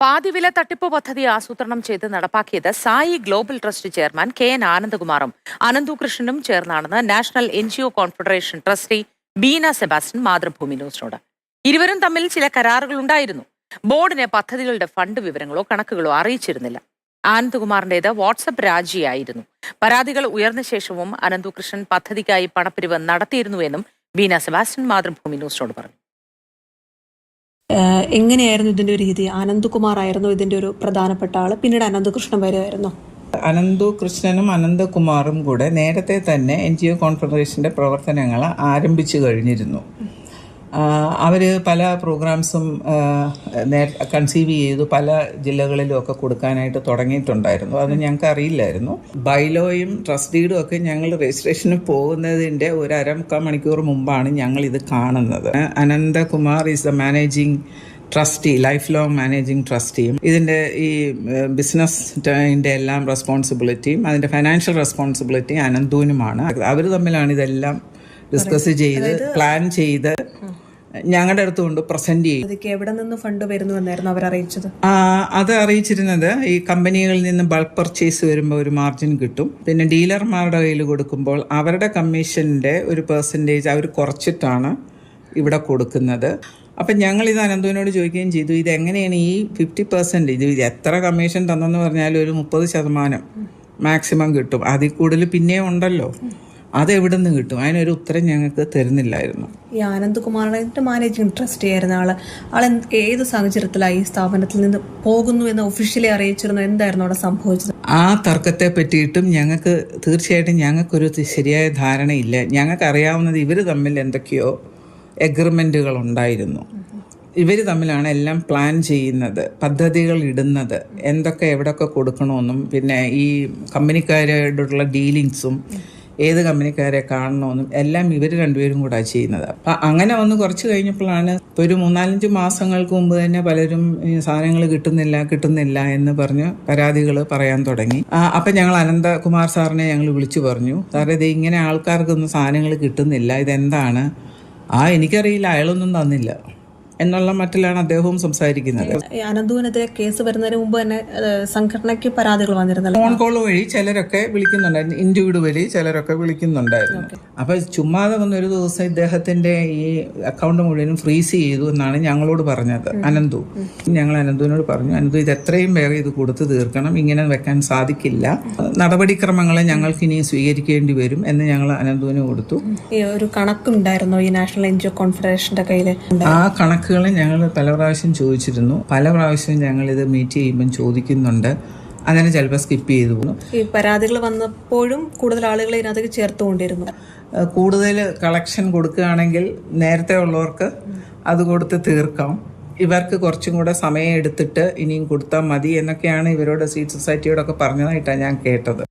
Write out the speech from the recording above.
പാതിവില തട്ടിപ്പ് പദ്ധതി ആസൂത്രണം ചെയ്ത് നടപ്പാക്കിയത് Sai global trust chairman K N. ആനന്ദകുമാറും അനന്തു കൃഷ്ണനും ചേർന്നാണെന്ന് national NGO confederation trustee Beena Sebastian Mathrubhumi ന്യൂസിനോട്. ഇരുവരും തമ്മിൽ ചില കരാറുകൾ ഉണ്ടായിരുന്നു. ബോർഡിനെ പദ്ധതികളുടെ ഫണ്ട് വിവരങ്ങളോ കണക്കുകളോ അറിയിച്ചിരുന്നില്ല. ആനന്ദകുമാറിന്റേത് വാട്സപ്പ് രാജിയായിരുന്നു. പരാതികൾ ഉയർന്ന ശേഷവും അനന്തു കൃഷ്ണൻ പദ്ധതിക്കായി പണപ്പിരിവ് നടത്തിയിരുന്നുവെന്നും ബീന സെബാസ്റ്റ്യൻ മാതൃഭൂമി ന്യൂസിനോട് പറഞ്ഞു. എങ്ങനെയായിരുന്നു ഇതിന്റെ ഒരു രീതി? അനന്തകുമാർ ആയിരുന്നു ഇതിന്റെ ഒരു പ്രധാനപ്പെട്ട ആള്, പിന്നീട് അനന്തകൃഷ്ണൻ വരുമായിരുന്നു. അനന്തു കൃഷ്ണനും അനന്തകുമാറും കൂടെ നേരത്തെ തന്നെ NGO കോൺഫെഡറേഷൻ്റെ പ്രവർത്തനങ്ങൾ ആരംഭിച്ചു കഴിഞ്ഞിരുന്നു. അവർ പല പ്രോഗ്രാംസും കൺസീവ് ചെയ്തു പല ജില്ലകളിലും ഒക്കെ കൊടുക്കാനായിട്ട് തുടങ്ങിയിട്ടുണ്ടായിരുന്നു. അത് ഞങ്ങൾക്ക് അറിയില്ലായിരുന്നു. ബൈലോയും ട്രസ്റ്റ് ഡീഡും ഒക്കെ ഞങ്ങൾ രജിസ്ട്രേഷന് പോകുന്നതിൻ്റെ ഒരു അരമുക്കാൽ മണിക്കൂർ മുമ്പാണ് ഞങ്ങളിത് കാണുന്നത്. Ananthakumar is the managing trustee, life long managing ട്രസ്റ്റിയും ഇതിൻ്റെ ഈ ബിസിനസ്സിൻ്റെ എല്ലാം റെസ്പോൺസിബിലിറ്റിയും അതിൻ്റെ ഫൈനാൻഷ്യൽ റെസ്പോൺസിബിലിറ്റിയും അനന്തുവിനുമാണ്. അവർ തമ്മിലാണ് ഇതെല്ലാം ഡിസ്കസ് ചെയ്ത് പ്ലാൻ ചെയ്ത് ഞങ്ങളുടെ അടുത്ത് കൊണ്ട് പ്രസന്റ് ചെയ്യും. എവിടെ നിന്ന് ഫണ്ട് വരുന്നു എന്നായിരുന്നു അവർ അറിയിച്ചത്? അത് അറിയിച്ചിരുന്നത് ഈ കമ്പനികളിൽ നിന്ന് ബൾക്ക് പർച്ചേസ് വരുമ്പോൾ ഒരു മാർജിൻ കിട്ടും. പിന്നെ ഡീലർമാരുടെ കയ്യിൽ കൊടുക്കുമ്പോൾ അവരുടെ കമ്മീഷൻ്റെ ഒരു പെർസെൻറ്റേജ് അവർ കുറച്ചിട്ടാണ് ഇവിടെ കൊടുക്കുന്നത്. അപ്പം ഞങ്ങളിത് അനന്തുവിനോട് ചോദിക്കുകയും ചെയ്തു, ഇതെങ്ങനെയാണ് ഈ 50% ഇത് എത്ര കമ്മീഷൻ തന്നെന്ന് പറഞ്ഞാൽ ഒരു 30% മാക്സിമം കിട്ടും. അതിൽ കൂടുതൽ പിന്നെയും ഉണ്ടല്ലോ, അതെവിടെ നിന്ന് കിട്ടും? അതിനൊരു ഉത്തരം ഞങ്ങൾക്ക് തരുന്നില്ലായിരുന്നു. ഈ ആനന്ദകുമാറിന്റെ മാനേജിംഗ് ട്രസ്റ്റ് ആയിരുന്ന ആള് ഏത് സാഹചര്യത്തിലായി ഈ സ്ഥാപനത്തിൽ നിന്ന് പോകുന്നു എന്ന് ഒഫീഷ്യലി അറിയിച്ചിരുന്നു? എന്തായിരുന്നു അവിടെ സംഭവിച്ചത്? ആ തർക്കത്തെ പറ്റിയിട്ടും ഞങ്ങൾക്ക് തീർച്ചയായിട്ടും ഞങ്ങൾക്കൊരു ശരിയായ ധാരണയില്ല. ഞങ്ങൾക്ക് അറിയാവുന്നത് ഇവർ തമ്മിൽ എന്തൊക്കെയോ എഗ്രിമെൻറ്റുകൾ ഉണ്ടായിരുന്നു. ഇവർ തമ്മിലാണ് എല്ലാം പ്ലാൻ ചെയ്യുന്നത്, പദ്ധതികൾ ഇടുന്നത്, എന്തൊക്കെ എവിടെയൊക്കെ കൊടുക്കണമെന്നും പിന്നെ ഈ കമ്പനിക്കാരോടുള്ള ഡീലിങ്സും ഏത് കമ്പനിക്കാരെ കാണണമെന്നും എല്ലാം ഇവർ രണ്ടുപേരും കൂടെ ചെയ്യുന്നത്. അപ്പം അങ്ങനെ വന്ന് കുറച്ച് കഴിഞ്ഞപ്പോഴാണ് ഒരു 3-4 മാസങ്ങൾക്ക് മുമ്പ് തന്നെ പലരും സാധനങ്ങൾ കിട്ടുന്നില്ല എന്ന് പറഞ്ഞ് പരാതികൾ പറയാൻ തുടങ്ങി. അപ്പം ഞങ്ങൾ അനന്തകുമാർ സാറിനെ ഞങ്ങൾ വിളിച്ചു പറഞ്ഞു, സാറേ ഇത് ഇങ്ങനെ ആൾക്കാർക്കൊന്നും സാധനങ്ങൾ കിട്ടുന്നില്ല, ഇതെന്താണ്? എനിക്കറിയില്ല, അയാളൊന്നും തന്നില്ല എന്നുള്ള മട്ടിലാണ് അദ്ദേഹവും സംസാരിക്കുന്നത്. അനന്തുവിനെതിരെ കേസ് വരുന്നതിന് മുമ്പ് തന്നെ സംഘടനയ്ക്ക് പരാതികൾ വന്നിരുന്നല്ലോ. ഫോൺ കോൾ വഴി ചിലരൊക്കെ വിളിക്കുന്നുണ്ടായിരുന്നു, ഇൻഡിവിഡ് വഴി ചിലരൊക്കെ വിളിക്കുന്നുണ്ടായിരുന്നു. അപ്പൊ ചുമ്മാതെ വന്നൊരു ദിവസം ഇദ്ദേഹത്തിന്റെ ഈ അക്കൗണ്ട് മുഴുവനും ഫ്രീസ് ചെയ്തു എന്നാണ് ഞങ്ങളോട് പറഞ്ഞത് അനന്തു. ഞങ്ങൾ അനന്തുവിനോട് പറഞ്ഞു, അനന്തു ഇത് എത്രയും വേഗം ഇത് കൊടുത്തു തീർക്കണം, ഇങ്ങനെ വെക്കാൻ സാധിക്കില്ല, നടപടിക്രമങ്ങളെ ഞങ്ങൾക്ക് ഇനി സ്വീകരിക്കേണ്ടി വരും എന്ന് ഞങ്ങൾ അനന്തുവിന് കൊടുത്തു. ഒരു കണക്കുണ്ടായിരുന്നു ഈ നാഷണൽ NGO കോൺഫെഡറേഷന്റെ കയ്യിൽ? ആ കണക്കുകൾ ഞങ്ങൾ പല പ്രാവശ്യം ചോദിച്ചിരുന്നു. പല പ്രാവശ്യം ഞങ്ങളിത് മീറ്റ് ചെയ്യുമ്പം ചോദിക്കുന്നുണ്ട്, അങ്ങനെ ചിലപ്പോൾ സ്കിപ്പ് ചെയ്തു പോകുന്നു. ഈ പരാതികൾ വന്നപ്പോഴും കൂടുതൽ ആളുകൾ ഇതിനകത്തേക്ക് ചേർത്തുകൊണ്ടിരുന്നു. കൂടുതൽ കളക്ഷൻ കൊടുക്കുകയാണെങ്കിൽ നേരത്തെ ഉള്ളവർക്ക് അത് കൊടുത്ത് തീർക്കാം, ഇവർക്ക് കുറച്ചും കൂടെ സമയം എടുത്തിട്ട് ഇനിയും കൊടുത്താൽ മതി എന്നൊക്കെയാണ് ഇവരോട് സിവിൽ സൊസൈറ്റിയോടൊക്കെ പറഞ്ഞതായിട്ടാണ് ഞാൻ കേട്ടത്.